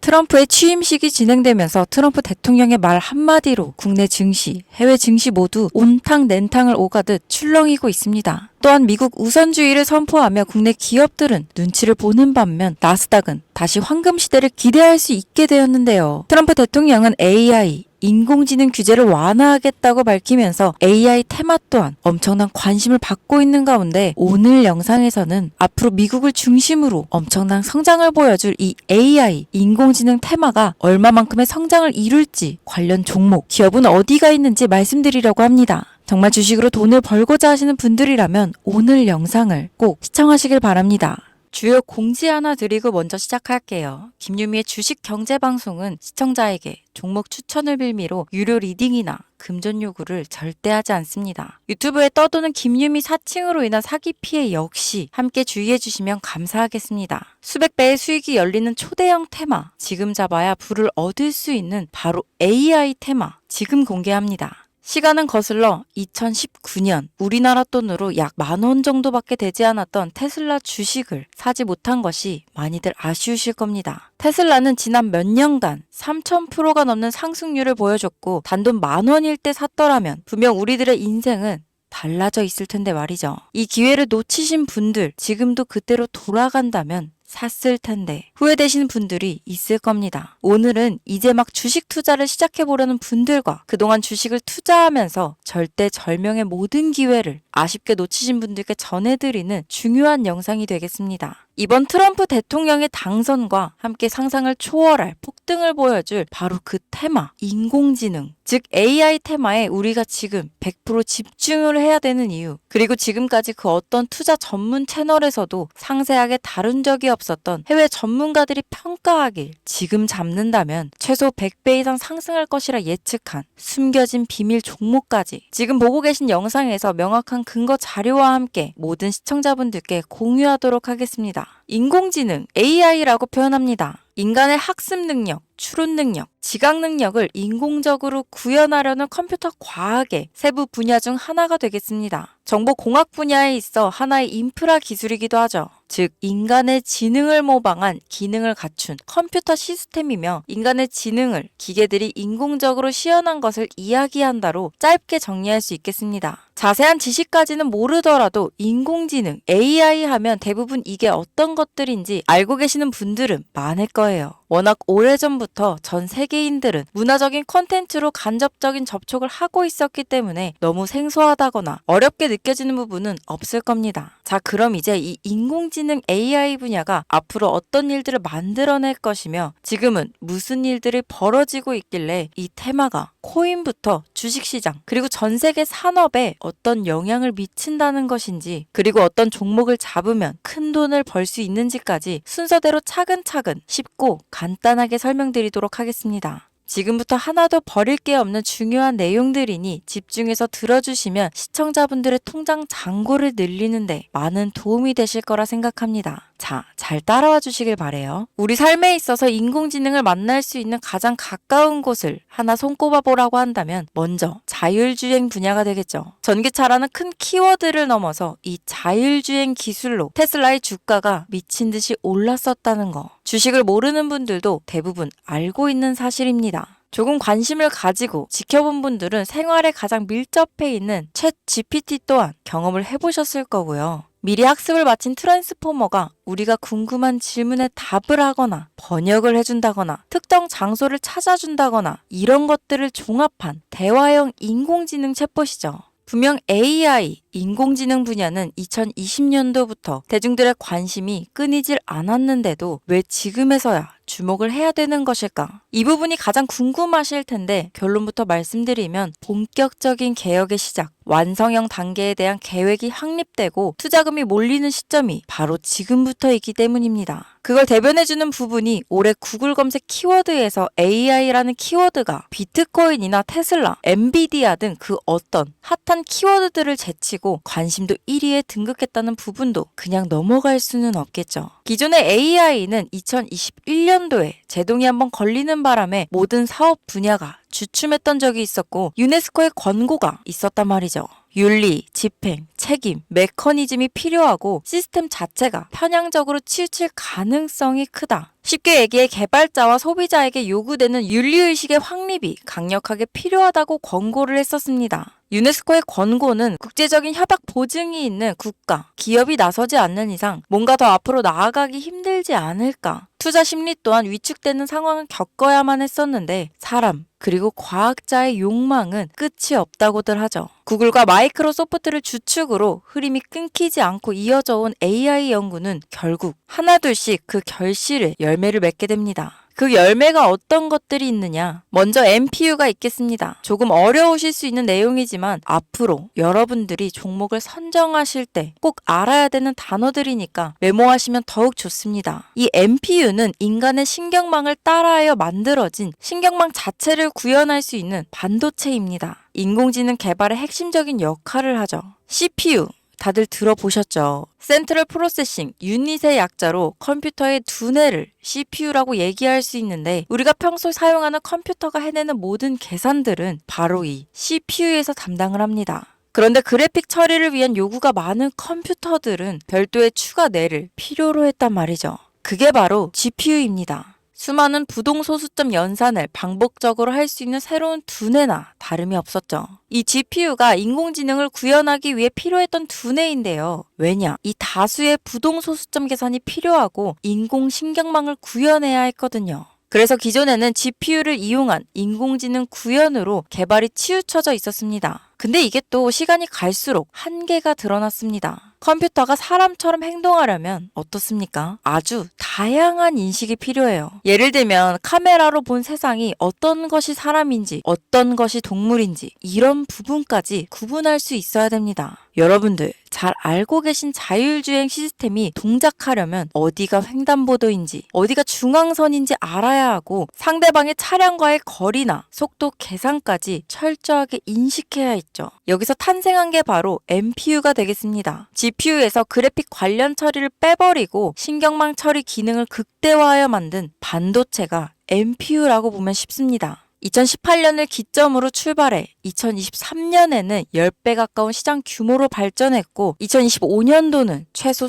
트럼프의 취임식이 진행되면서 트럼프 대통령의 말 한마디로 국내 증시, 해외 증시 모두 온탕 nen탕을 오가듯 출렁이고 있습니다. 또한 미국 우선주의를 선포하며 국내 기업들은 눈치를 보는 반면 나스닥은 다시 황금 시대를 기대할 수 있게 되었는데요. 트럼프 대통령은 AI, 인공지능 규제를 완화하겠다고 밝히면서 AI 테마 또한 엄청난 관심을 받고 있는 가운데 오늘 영상에서는 앞으로 미국을 중심으로 엄청난 성장을 보여줄 이 AI, 인공지능 테마가 얼마만큼의 성장을 이룰지 관련 종목, 기업은 어디가 있는지 말씀드리려고 합니다. 정말 주식으로 돈을 벌고자 하시는 분들이라면 오늘 영상을 꼭 시청하시길 바랍니다. 주요 공지 하나 드리고 먼저 시작할게요. 김유미의 주식 경제 방송은 시청자에게 종목 추천을 빌미로 유료 리딩이나 금전 요구를 절대 하지 않습니다. 유튜브에 떠도는 김유미 사칭으로 인한 사기 피해 역시 함께 주의해 주시면 감사하겠습니다. 수백 배의 수익이 열리는 초대형 테마, 지금 잡아야 부를 얻을 수 있는 바로 AI 테마, 지금 공개합니다. 시간은 거슬러 2019년 우리나라 돈으로 약 10,000원 정도밖에 되지 않았던 테슬라 주식을 사지 못한 것이 많이들 아쉬우실 겁니다. 테슬라는 지난 몇 년간 3000%가 넘는 상승률을 보여줬고 단돈 10,000원일 때 샀더라면 분명 우리들의 인생은 달라져 있을 텐데 말이죠. 이 기회를 놓치신 분들, 지금도 그때로 돌아간다면 샀을 텐데 후회되시는 분들이 있을 겁니다. 오늘은 이제 막 주식 투자를 시작해보려는 분들과 그동안 주식을 투자하면서 절대절명의 모든 기회를 아쉽게 놓치신 분들께 전해드리는 중요한 영상이 되겠습니다. 이번 트럼프 대통령의 당선과 함께 상상을 초월할 폭등을 보여줄 바로 그 테마, 인공지능, 즉 AI 테마에 우리가 지금 100% 집중을 해야 되는 이유, 그리고 지금까지 그 어떤 투자 전문 채널에서도 상세하게 다룬 적이 없었던 해외 전문가들이 평가하길 지금 잡는다면 최소 100배 이상 상승할 것이라 예측한 숨겨진 비밀 종목까지 지금 보고 계신 영상에서 명확한 근거 자료와 함께 모든 시청자분들께 공유하도록 하겠습니다. 인공지능, AI라고 표현합니다. 인간의 학습 능력, 추론 능력, 지각 능력을 인공적으로 구현하려는 컴퓨터 과학의 세부 분야 중 하나가 되겠습니다. 정보공학 분야에 있어 하나의 인프라 기술이기도 하죠. 즉 인간의 지능을 모방한 기능을 갖춘 컴퓨터 시스템이며 인간의 지능을 기계들이 인공적으로 시연한 것을 이야기한다로 짧게 정리할 수 있겠습니다. 자세한 지식까지는 모르더라도 인공지능, AI 하면 대부분 이게 어떤 것들인지 알고 계시는 분들은 많을 거예요. 워낙 오래전부터 전 세계인들은 문화적인 콘텐츠로 간접적인 접촉을 하고 있었기 때문에 너무 생소하다거나 어렵게 느껴지는 부분은 없을 겁니다. 자, 그럼 이제 이 인공지능 AI 분야가 앞으로 어떤 일들을 만들어낼 것이며 지금은 무슨 일들이 벌어지고 있길래 이 테마가 코인부터 주식시장 그리고 전 세계 산업에 어떤 영향을 미친다는 것인지 그리고 어떤 종목을 잡으면 큰 돈을 벌 수 있는지까지 순서대로 차근차근 쉽고 간단하게 설명드리도록 하겠습니다. 지금부터 하나도 버릴 게 없는 중요한 내용들이니 집중해서 들어주시면 시청자분들의 통장 잔고를 늘리는데 많은 도움이 되실 거라 생각합니다. 자, 잘 따라와 주시길 바래요. 우리 삶에 있어서 인공지능을 만날 수 있는 가장 가까운 곳을 하나 손꼽아 보라고 한다면 먼저 자율주행 분야가 되겠죠. 전기차라는 큰 키워드를 넘어서 이 자율주행 기술로 테슬라의 주가가 미친 듯이 올랐었다는 거. 주식을 모르는 분들도 대부분 알고 있는 사실입니다. 조금 관심을 가지고 지켜본 분들은 생활에 가장 밀접해 있는 챗 GPT 또한 경험을 해보셨을 거고요. 미리 학습을 마친 트랜스포머가 우리가 궁금한 질문에 답을 하거나 번역을 해준다거나 특정 장소를 찾아준다거나 이런 것들을 종합한 대화형 인공지능 챗봇이죠. 분명 AI, 인공지능 분야는 2020년도부터 대중들의 관심이 끊이질 않았는데도 왜 지금에서야 주목을 해야 되는 것일까? 이 부분이 가장 궁금하실 텐데 결론부터 말씀드리면 본격적인 개혁의 시작, 완성형 단계에 대한 계획이 확립되고 투자금이 몰리는 시점이 바로 지금부터이기 때문입니다. 그걸 대변해주는 부분이 올해 구글 검색 키워드에서 AI라는 키워드가 비트코인이나 테슬라, 엔비디아 등 그 어떤 핫한 키워드들을 제치고 관심도 1위에 등극했다는 부분도 그냥 넘어갈 수는 없겠죠. 기존의 AI는 2021년도에 제동이 한번 걸리는 바람에 모든 사업 분야가 주춤했던 적이 있었고 유네스코의 권고가 있었단 말이죠. 윤리, 집행, 책임, 메커니즘이 필요하고 시스템 자체가 편향적으로 치우칠 가능성이 크다. 쉽게 얘기해 개발자와 소비자에게 요구되는 윤리의식의 확립이 강력하게 필요하다고 권고를 했었습니다. 유네스코의 권고는 국제적인 협약 보증이 있는 국가, 기업이 나서지 않는 이상 뭔가 더 앞으로 나아가기 힘들지 않을까. 투자 심리 또한 위축되는 상황을 겪어야만 했었는데 사람, 그리고 과학자의 욕망은 끝이 없다고들 하죠. 구글과 마이크로소프트를 주축으로 흐름이 끊기지 않고 이어져 온 AI 연구는 결국 하나둘씩 그 결실에 열매를 맺게 됩니다. 그 열매가 어떤 것들이 있느냐? 먼저 NPU가 있겠습니다. 조금 어려우실 수 있는 내용이지만 앞으로 여러분들이 종목을 선정하실 때 꼭 알아야 되는 단어들이니까 메모하시면 더욱 좋습니다. 이 NPU는 인간의 신경망을 따라하여 만들어진 신경망 자체를 구현할 수 있는 반도체입니다. 인공지능 개발의 핵심적인 역할을 하죠. CPU 다들 들어보셨죠? 센트럴 프로세싱 유닛의 약자로 컴퓨터의 두뇌를 CPU라고 얘기할 수 있는데 우리가 평소 사용하는 컴퓨터가 해내는 모든 계산들은 바로 이 CPU에서 담당을 합니다. 그런데 그래픽 처리를 위한 요구가 많은 컴퓨터들은 별도의 추가 뇌를 필요로 했단 말이죠. 그게 바로 GPU입니다. 수많은 부동 소수점 연산을 반복적으로 할 수 있는 새로운 두뇌나 다름이 없었죠. 이 GPU가 인공지능을 구현하기 위해 필요했던 두뇌인데요. 왜냐? 이 다수의 부동 소수점 계산이 필요하고 인공신경망을 구현해야 했거든요. 그래서 기존에는 GPU를 이용한 인공지능 구현으로 개발이 치우쳐져 있었습니다. 근데 이게 또 시간이 갈수록 한계가 드러났습니다. 컴퓨터가 사람처럼 행동하려면 어떻습니까? 아주 다양한 인식이 필요해요. 예를 들면 카메라로 본 세상이 어떤 것이 사람인지 어떤 것이 동물인지 이런 부분까지 구분할 수 있어야 됩니다. 여러분들 잘 알고 계신 자율주행 시스템이 동작하려면 어디가 횡단보도인지 어디가 중앙선인지 알아야 하고 상대방의 차량과의 거리나 속도 계산까지 철저하게 인식해야 있죠. 여기서 탄생한 게 바로 NPU가 되겠습니다. GPU에서 그래픽 관련 처리를 빼버리고 신경망 처리 기능을 극대화하여 만든 반도체가 NPU라고 보면 쉽습니다. 2018년을 기점으로 출발해 2023년에는 10배 가까운 시장 규모로 발전했고 2025년도는 최소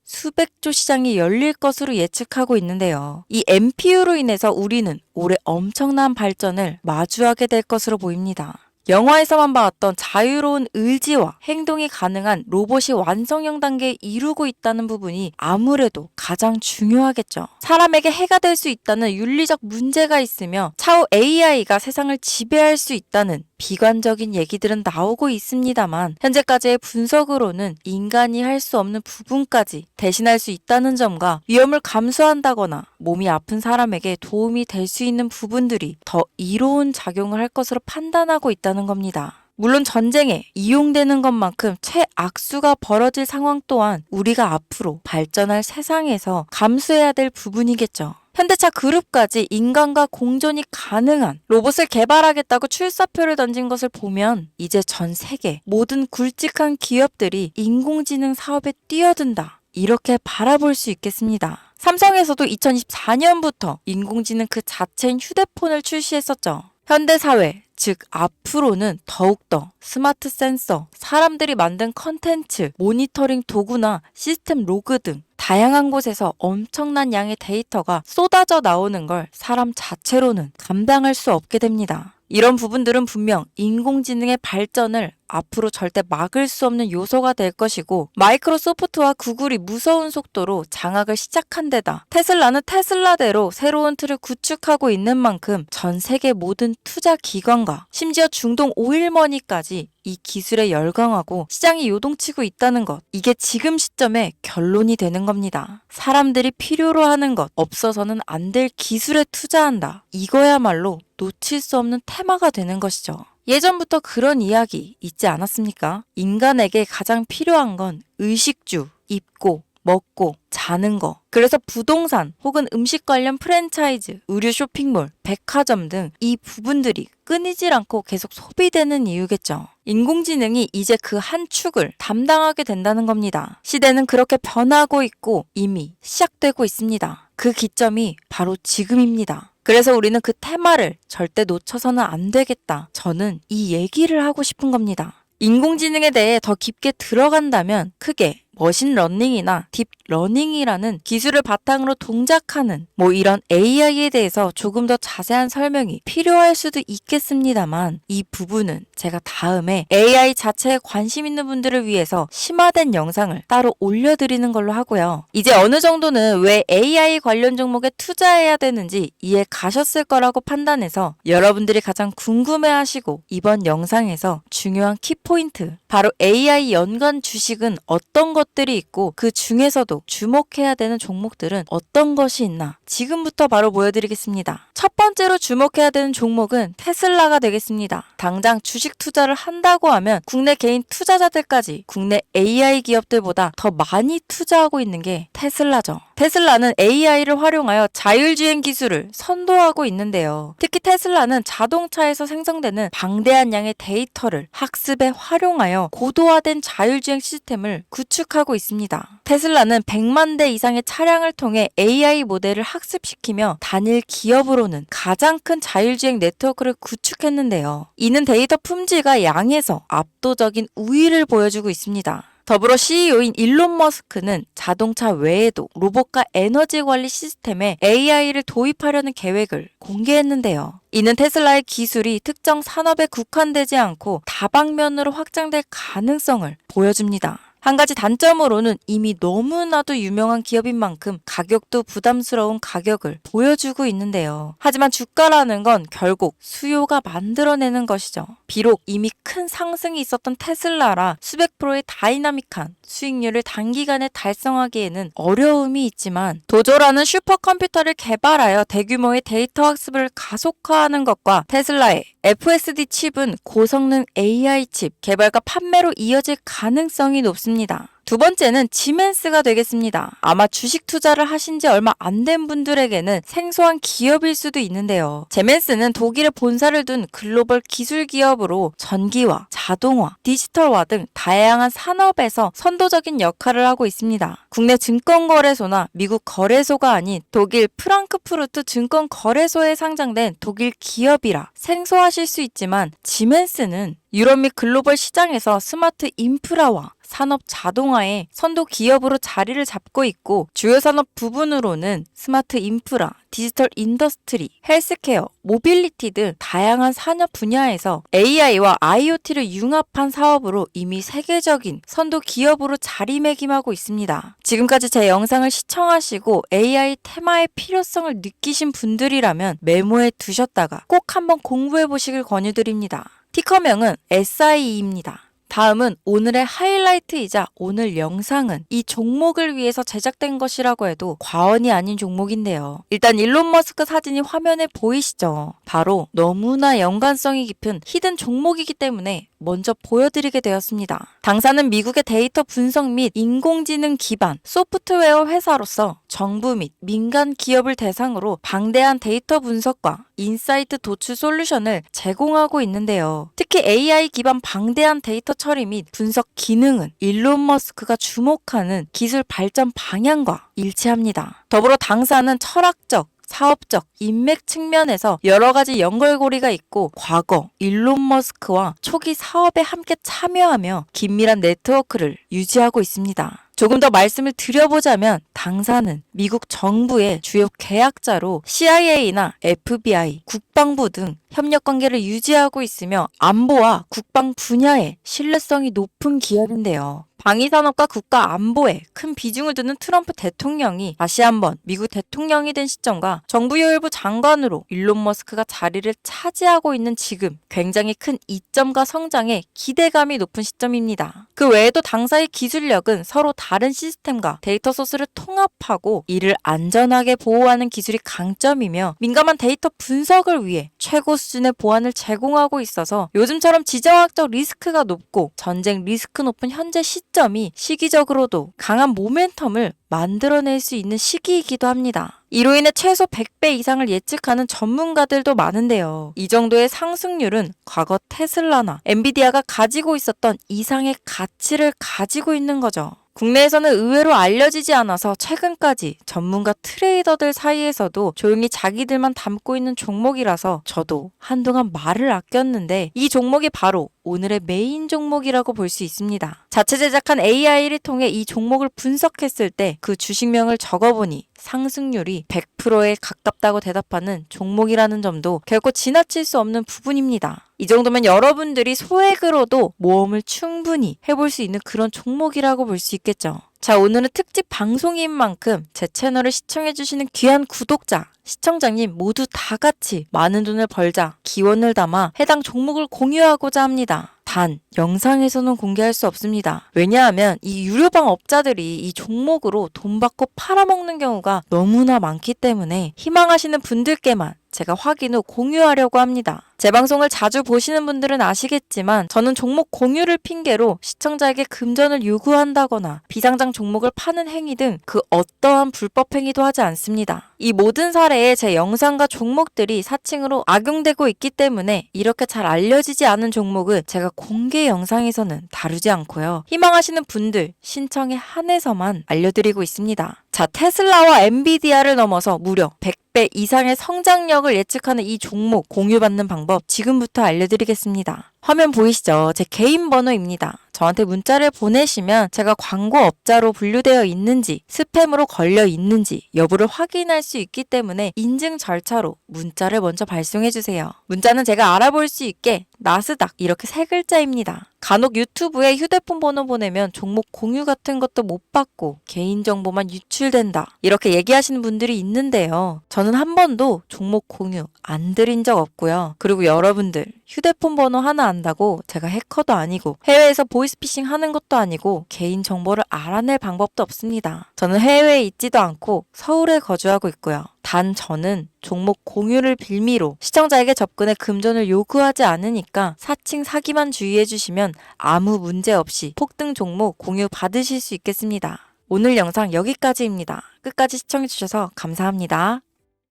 수백조 시장이 열릴 것으로 예측하고 있는데요. 이 NPU로 인해서 우리는 올해 엄청난 발전을 마주하게 될 것으로 보입니다. 영화에서만 봤던 자유로운 의지와 행동이 가능한 로봇이 완성형 단계에 이루고 있다는 부분이 아무래도 가장 중요하겠죠. 사람에게 해가 될 수 있다는 윤리적 문제가 있으며 차후 AI가 세상을 지배할 수 있다는 비관적인 얘기들은 나오고 있습니다만 현재까지의 분석으로는 인간이 할 수 없는 부분까지 대신할 수 있다는 점과 위험을 감수한다거나 몸이 아픈 사람에게 도움이 될 수 있는 부분들이 더 이로운 작용을 할 것으로 판단하고 있다는 겁니다. 물론 전쟁에 이용되는 것만큼 최악수가 벌어질 상황 또한 우리가 앞으로 발전할 세상에서 감수해야 될 부분이겠죠. 현대차 그룹까지 인간과 공존이 가능한 로봇을 개발하겠다고 출사표를 던진 것을 보면 이제 전 세계 모든 굵직한 기업들이 인공지능 사업에 뛰어든다. 이렇게 바라볼 수 있겠습니다. 삼성에서도 2024년부터 인공지능 그 자체인 휴대폰을 출시했었죠. 현대사회, 즉 앞으로는 더욱더 스마트 센서, 사람들이 만든 컨텐츠, 모니터링 도구나 시스템 로그 등 다양한 곳에서 엄청난 양의 데이터가 쏟아져 나오는 걸 사람 자체로는 감당할 수 없게 됩니다. 이런 부분들은 분명 인공지능의 발전을 앞으로 절대 막을 수 없는 요소가 될 것이고 마이크로소프트와 구글이 무서운 속도로 장악을 시작한 데다 테슬라는 테슬라대로 새로운 틀을 구축하고 있는 만큼 전 세계 모든 투자 기관과 심지어 중동 오일머니까지 이 기술에 열광하고 시장이 요동치고 있다는 것. 이게 지금 시점에 결론이 되는 겁니다. 사람들이 필요로 하는 것, 없어서는 안 될 기술에 투자한다. 이거야말로 놓칠 수 없는 테마가 되는 것이죠. 예전부터 그런 이야기 있지 않았습니까? 인간에게 가장 필요한 건 의식주, 입고, 먹고, 자는 거. 그래서 부동산 혹은 음식 관련 프랜차이즈, 의류 쇼핑몰, 백화점 등 이 부분들이 끊이질 않고 계속 소비되는 이유겠죠. 인공지능이 이제 그 한 축을 담당하게 된다는 겁니다. 시대는 그렇게 변하고 있고 이미 시작되고 있습니다. 그 기점이 바로 지금입니다. 그래서 우리는 그 테마를 절대 놓쳐서는 안 되겠다. 저는 이 얘기를 하고 싶은 겁니다. 인공지능에 대해 더 깊게 들어간다면 크게 머신러닝이나 딥러닝이라는 기술을 바탕으로 동작하는 이런 AI에 대해서 조금 더 자세한 설명이 필요할 수도 있겠습니다만 이 부분은 제가 다음에 AI 자체에 관심 있는 분들을 위해서 심화된 영상을 따로 올려드리는 걸로 하고요. 이제 어느 정도는 왜 AI 관련 종목에 투자해야 되는지 이해 가셨을 거라고 판단해서 여러분들이 가장 궁금해하시고 이번 영상에서 중요한 키포인트, 바로 AI 연관 주식은 어떤 것들이 있고 그 중에서도 주목해야 되는 종목들은 어떤 것이 있나 지금부터 바로 보여드리겠습니다. 첫 번째로 주목해야 되는 종목은 테슬라가 되겠습니다. 당장 주식 투자를 한다고 하면 국내 개인 투자자들까지 국내 AI 기업들보다 더 많이 투자하고 있는 게 테슬라죠. 테슬라는 AI를 활용하여 자율주행 기술을 선도하고 있는데요. 특히 테슬라는 자동차에서 생성되는 방대한 양의 데이터를 학습에 활용하여 고도화된 자율주행 시스템을 구축하고 있습니다. 테슬라는 100만 대 이상의 차량을 통해 AI 모델을 학습시키며 단일 기업으로는 가장 큰 자율주행 네트워크를 구축했는데요. 이는 데이터 품질과 양에서 압도적인 우위를 보여주고 있습니다. 더불어 CEO인 일론 머스크는 자동차 외에도 로봇과 에너지 관리 시스템에 AI를 도입하려는 계획을 공개했는데요. 이는 테슬라의 기술이 특정 산업에 국한되지 않고 다방면으로 확장될 가능성을 보여줍니다. 한 가지 단점으로는 이미 너무나도 유명한 기업인 만큼 가격도 부담스러운 가격을 보여주고 있는데요. 하지만 주가라는 건 결국 수요가 만들어내는 것이죠. 비록 이미 큰 상승이 있었던 테슬라라 수백 프로의 다이나믹한 수익률을 단기간에 달성하기에는 어려움이 있지만 도조라는 슈퍼컴퓨터를 개발하여 대규모의 데이터 학습을 가속화하는 것과 테슬라의 FSD 칩은 고성능 AI 칩 개발과 판매로 이어질 가능성이 높습니다. 두 번째는 지멘스가 되겠습니다. 아마 주식 투자를 하신 지 얼마 안 된 분들에게는 생소한 기업일 수도 있는데요. 지멘스는 독일에 본사를 둔 글로벌 기술 기업으로 전기화, 자동화, 디지털화 등 다양한 산업에서 선도적인 역할을 하고 있습니다. 국내 증권거래소나 미국 거래소가 아닌 독일 프랑크푸르트 증권거래소에 상장된 독일 기업이라 생소하실 수 있지만 지멘스는 유럽 및 글로벌 시장에서 스마트 인프라와 산업 자동화의 선도 기업으로 자리를 잡고 있고 주요 산업 부분으로는 스마트 인프라, 디지털 인더스트리, 헬스케어, 모빌리티 등 다양한 산업 분야에서 AI와 IoT를 융합한 사업으로 이미 세계적인 선도 기업으로 자리매김하고 있습니다. 지금까지 제 영상을 시청하시고 AI 테마의 필요성을 느끼신 분들이라면 메모해 두셨다가 꼭 한번 공부해 보시길 권유드립니다. 티커명은 SIE입니다. 다음은 오늘의 하이라이트이자 오늘 영상은 이 종목을 위해서 제작된 것이라고 해도 과언이 아닌 종목인데요. 일단 일론 머스크 사진이 화면에 보이시죠? 바로 너무나 연관성이 깊은 히든 종목이기 때문에 먼저 보여드리게 되었습니다. 당사는 미국의 데이터 분석 및 인공지능 기반 소프트웨어 회사로서 정부 및 민간 기업을 대상으로 방대한 데이터 분석과 인사이트 도출 솔루션을 제공하고 있는데요. 특히 AI 기반 방대한 데이터 처리 및 분석 기능은 일론 머스크가 주목하는 기술 발전 방향과 일치합니다. 더불어 당사는 철학적, 사업적, 인맥 측면에서 여러 가지 연결고리가 있고 과거 일론 머스크와 초기 사업에 함께 참여하며 긴밀한 네트워크를 유지하고 있습니다. 조금 더 말씀을 드려보자면 당사는 미국 정부의 주요 계약자로 CIA나 FBI, 국방부 등 협력 관계를 유지하고 있으며 안보와 국방 분야에 신뢰성이 높은 기업인데요. 방위산업과 국가 안보에 큰 비중을 두는 트럼프 대통령이 다시 한번 미국 대통령이 된 시점과 정부요일부 장관으로 일론 머스크가 자리를 차지하고 있는 지금 굉장히 큰 이점과 성장에 기대감이 높은 시점입니다. 그 외에도 당사의 기술력은 서로 다른 시스템과 데이터 소스를 통합하고 이를 안전하게 보호하는 기술이 강점이며 민감한 데이터 분석을 위해 최고 수준의 보안을 제공하고 있어서 요즘처럼 지정학적 리스크가 높고 전쟁 리스크 높은 현재 시점이 시기적으로도 강한 모멘텀을 만들어낼 수 있는 시기이기도 합니다. 이로 인해 최소 100배 이상을 예측하는 전문가들도 많은데요. 이 정도의 상승률은 과거 테슬라나 엔비디아가 가지고 있었던 이상의 가치를 가지고 있는 거죠. 국내에서는 의외로 알려지지 않아서 최근까지 전문가 트레이더들 사이에서도 조용히 자기들만 담고 있는 종목이라서 저도 한동안 말을 아꼈는데 이 종목이 바로 오늘의 메인 종목이라고 볼 수 있습니다. 자체 제작한 AI를 통해 이 종목을 분석했을 때 그 주식명을 적어보니 상승률이 100%에 가깝다고 대답하는 종목이라는 점도 결코 지나칠 수 없는 부분입니다. 이 정도면 여러분들이 소액으로도 모험을 충분히 해볼 수 있는 그런 종목이라고 볼 수 있겠죠. 자, 오늘은 특집 방송인 만큼 제 채널을 시청해주시는 귀한 구독자, 시청자님 모두 다 같이 많은 돈을 벌자 기원을 담아 해당 종목을 공유하고자 합니다. 단, 영상에서는 공개할 수 없습니다. 왜냐하면 이 유료방 업자들이 이 종목으로 돈 받고 팔아먹는 경우가 너무나 많기 때문에 희망하시는 분들께만 제가 확인 후 공유하려고 합니다. 제 방송을 자주 보시는 분들은 아시겠지만 저는 종목 공유를 핑계로 시청자에게 금전을 요구한다거나 비상장 종목을 파는 행위 등 그 어떠한 불법 행위도 하지 않습니다. 이 모든 사례에 제 영상과 종목들이 사칭으로 악용되고 있기 때문에 이렇게 잘 알려지지 않은 종목은 제가 공개 영상에서는 다루지 않고요. 희망하시는 분들 신청에 한해서만 알려드리고 있습니다. 자, 테슬라와 엔비디아를 넘어서 무려 100배 이상의 성장력을 예측하는 이 종목 공유받는 방법 지금부터 알려드리겠습니다. 화면 보이시죠? 제 개인 번호입니다. 저한테 문자를 보내시면 제가 광고업자로 분류되어 있는지 스팸으로 걸려 있는지 여부를 확인할 수 있기 때문에 인증 절차로 문자를 먼저 발송해주세요. 문자는 제가 알아볼 수 있게 나스닥 이렇게 세 글자입니다. 간혹 유튜브에 휴대폰 번호 보내면 종목 공유 같은 것도 못 받고 개인정보만 유출된다 이렇게 얘기하시는 분들이 있는데요. 저는 한 번도 종목 공유 안 드린 적 없고요. 그리고 여러분들 휴대폰 번호 하나 안다고 제가 해커도 아니고 해외에서 보이스피싱 하는 것도 아니고 개인 정보를 알아낼 방법도 없습니다. 저는 해외에 있지도 않고 서울에 거주하고 있고요. 단 저는 종목 공유를 빌미로 시청자에게 접근해 금전을 요구하지 않으니까 사칭 사기만 주의해 주시면 아무 문제 없이 폭등 종목 공유 받으실 수 있겠습니다. 오늘 영상 여기까지입니다. 끝까지 시청해 주셔서 감사합니다.